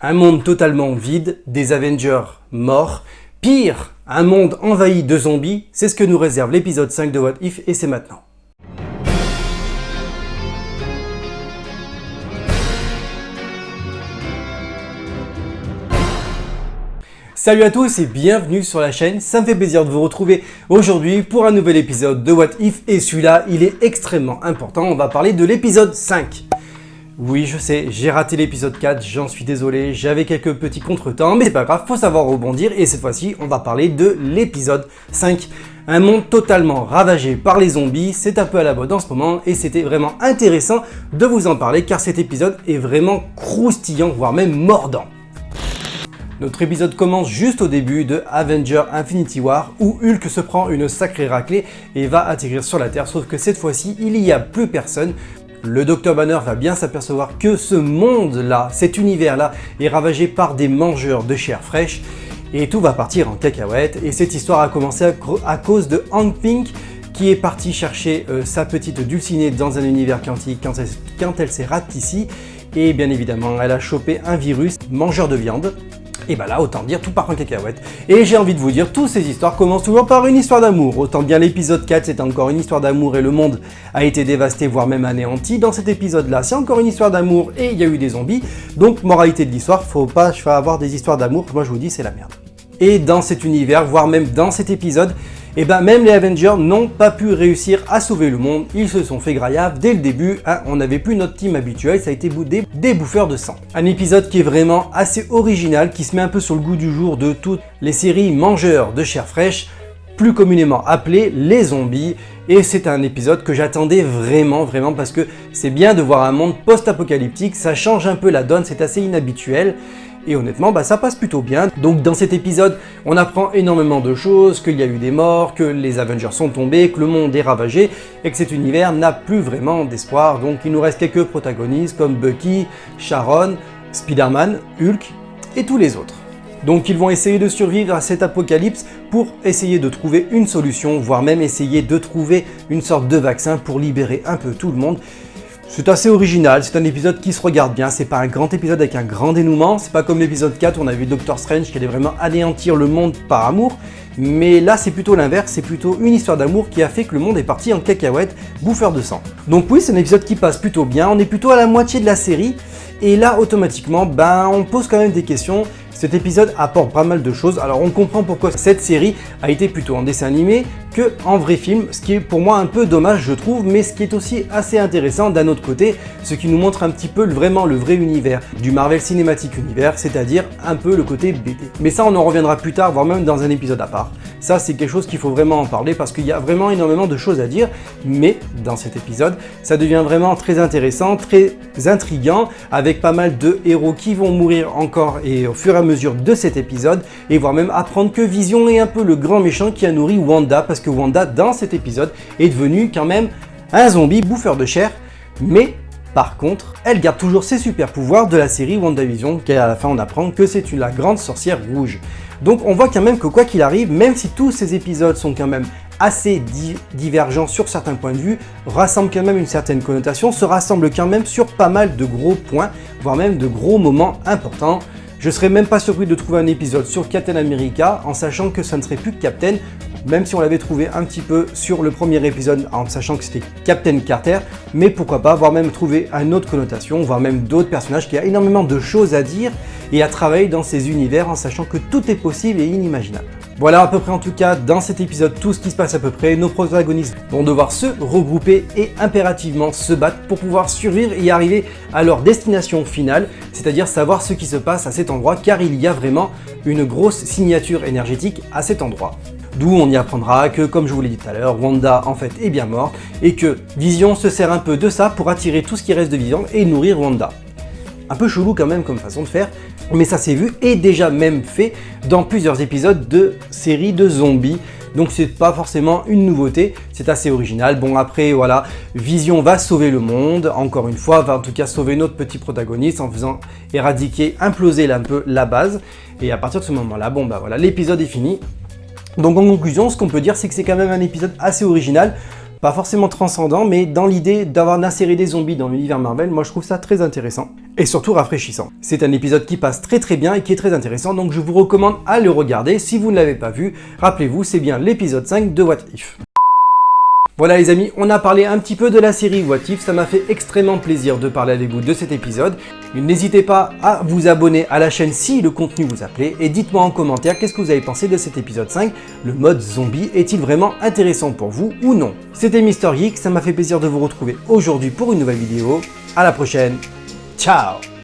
Un monde totalement vide, des Avengers morts, pire, un monde envahi de zombies, c'est ce que nous réserve l'épisode 5 de What If et c'est maintenant. Salut à tous et bienvenue sur la chaîne, ça me fait plaisir de vous retrouver aujourd'hui pour un nouvel épisode de What If et celui-là il est extrêmement important, on va parler de l'épisode 5. Oui je sais, j'ai raté l'épisode 4, j'en suis désolé, j'avais quelques petits contretemps mais c'est pas grave, faut savoir rebondir et cette fois-ci on va parler de l'épisode 5. Un monde totalement ravagé par les zombies, c'est un peu à la mode en ce moment et c'était vraiment intéressant de vous en parler car cet épisode est vraiment croustillant voire même mordant. Notre épisode commence juste au début de Avengers Infinity War où Hulk se prend une sacrée raclée et va atterrir sur la Terre, sauf que cette fois-ci il n'y a plus personne. Le Dr Banner va bien s'apercevoir que ce monde-là, cet univers-là, est ravagé par des mangeurs de chair fraîche et tout va partir en cacahuète. Et cette histoire a commencé à cause de Hank Pym qui est parti chercher sa petite Dulcinée dans un univers quantique quand elle s'est ratissée et bien évidemment elle a chopé un virus mangeur de viande. Et bah là, autant dire, tout part en cacahuète. Et j'ai envie de vous dire, toutes ces histoires commencent toujours par une histoire d'amour. Autant dire l'épisode 4, c'est encore une histoire d'amour et le monde a été dévasté, voire même anéanti. Dans cet épisode-là, c'est encore une histoire d'amour et il y a eu des zombies. Donc, moralité de l'histoire, faut pas avoir des histoires d'amour. Moi, je vous dis, c'est la merde. Et dans cet univers, voire même dans cet épisode, et ben même les Avengers n'ont pas pu réussir à sauver le monde, ils se sont fait graillave dès le début, hein, on n'avait plus notre team habituel, ça a été des bouffeurs de sang. Un épisode qui est vraiment assez original, qui se met un peu sur le goût du jour de toutes les séries mangeurs de chair fraîche, plus communément appelées les zombies, et c'est un épisode que j'attendais vraiment parce que c'est bien de voir un monde post-apocalyptique, ça change un peu la donne, c'est assez inhabituel. Et honnêtement, ça passe plutôt bien. Donc dans cet épisode, on apprend énormément de choses, qu'il y a eu des morts, que les Avengers sont tombés, que le monde est ravagé, et que cet univers n'a plus vraiment d'espoir. Donc il nous reste quelques protagonistes comme Bucky, Sharon, Spider-Man, Hulk et tous les autres. Donc ils vont essayer de survivre à cet apocalypse pour essayer de trouver une solution, voire même essayer de trouver une sorte de vaccin pour libérer un peu tout le monde. C'est assez original, c'est un épisode qui se regarde bien, c'est pas un grand épisode avec un grand dénouement, c'est pas comme l'épisode 4 où on a vu Doctor Strange qui allait vraiment anéantir le monde par amour, mais là c'est plutôt l'inverse, c'est plutôt une histoire d'amour qui a fait que le monde est parti en cacahuète, bouffeur de sang. Donc oui, c'est un épisode qui passe plutôt bien, on est plutôt à la moitié de la série, et là automatiquement, on pose quand même des questions. Cet épisode apporte pas mal de choses, alors on comprend pourquoi cette série a été plutôt en dessin animé que en vrai film, ce qui est pour moi un peu dommage je trouve, mais ce qui est aussi assez intéressant d'un autre côté, ce qui nous montre un petit peu vraiment le vrai univers du Marvel Cinematic Universe, c'est-à-dire un peu le côté BD. Mais ça on en reviendra plus tard, voire même dans un épisode à part. Ça c'est quelque chose qu'il faut vraiment en parler parce qu'il y a vraiment énormément de choses à dire, mais dans cet épisode, ça devient vraiment très intéressant, très intriguant, avec pas mal de héros qui vont mourir encore et au fur et à mesure de cet épisode, et voire même apprendre que Vision est un peu le grand méchant qui a nourri Wanda, parce que Wanda dans cet épisode est devenue quand même un zombie bouffeur de chair, mais par contre, elle garde toujours ses super pouvoirs de la série WandaVision, et à la fin on apprend que c'est la grande sorcière rouge. Donc on voit quand même que quoi qu'il arrive, même si tous ces épisodes sont quand même assez divergents sur certains points de vue, rassemblent quand même une certaine connotation, se rassemblent quand même sur pas mal de gros points, voire même de gros moments importants. Je serais même pas surpris de trouver un épisode sur Captain America en sachant que ça ne serait plus Captain, même si on l'avait trouvé un petit peu sur le premier épisode en sachant que c'était Captain Carter, mais pourquoi pas, voire même trouver une autre connotation, voire même d'autres personnages, qui a énormément de choses à dire et à travailler dans ces univers en sachant que tout est possible et inimaginable. Voilà à peu près en tout cas dans cet épisode tout ce qui se passe à peu près. Nos protagonistes vont devoir se regrouper et impérativement se battre pour pouvoir survivre et arriver à leur destination finale, c'est-à-dire savoir ce qui se passe à cet endroit car il y a vraiment une grosse signature énergétique à cet endroit. D'où on y apprendra que, comme je vous l'ai dit tout à l'heure, Wanda en fait est bien morte et que Vision se sert un peu de ça pour attirer tout ce qui reste de Vision et nourrir Wanda. Un peu chelou quand même comme façon de faire, mais ça s'est vu et déjà même fait dans plusieurs épisodes de séries de zombies. Donc c'est pas forcément une nouveauté, c'est assez original. Bon après voilà, Vision va sauver le monde, encore une fois, va en tout cas sauver notre petit protagoniste en faisant éradiquer, imploser un peu la base. Et à partir de ce moment-là, voilà, l'épisode est fini. Donc en conclusion, ce qu'on peut dire, c'est que c'est quand même un épisode assez original. Pas forcément transcendant, mais dans l'idée d'avoir inséré des zombies dans l'univers Marvel, moi je trouve ça très intéressant et surtout rafraîchissant. C'est un épisode qui passe très bien et qui est très intéressant, donc je vous recommande à le regarder si vous ne l'avez pas vu. Rappelez-vous, c'est bien l'épisode 5 de What If. Voilà les amis, on a parlé un petit peu de la série What If, ça m'a fait extrêmement plaisir de parler avec vous de cet épisode. N'hésitez pas à vous abonner à la chaîne si le contenu vous a plu et dites-moi en commentaire qu'est-ce que vous avez pensé de cet épisode 5. Le mode zombie est-il vraiment intéressant pour vous ou non? C'était Mister Geek, ça m'a fait plaisir de vous retrouver aujourd'hui pour une nouvelle vidéo. À la prochaine, ciao!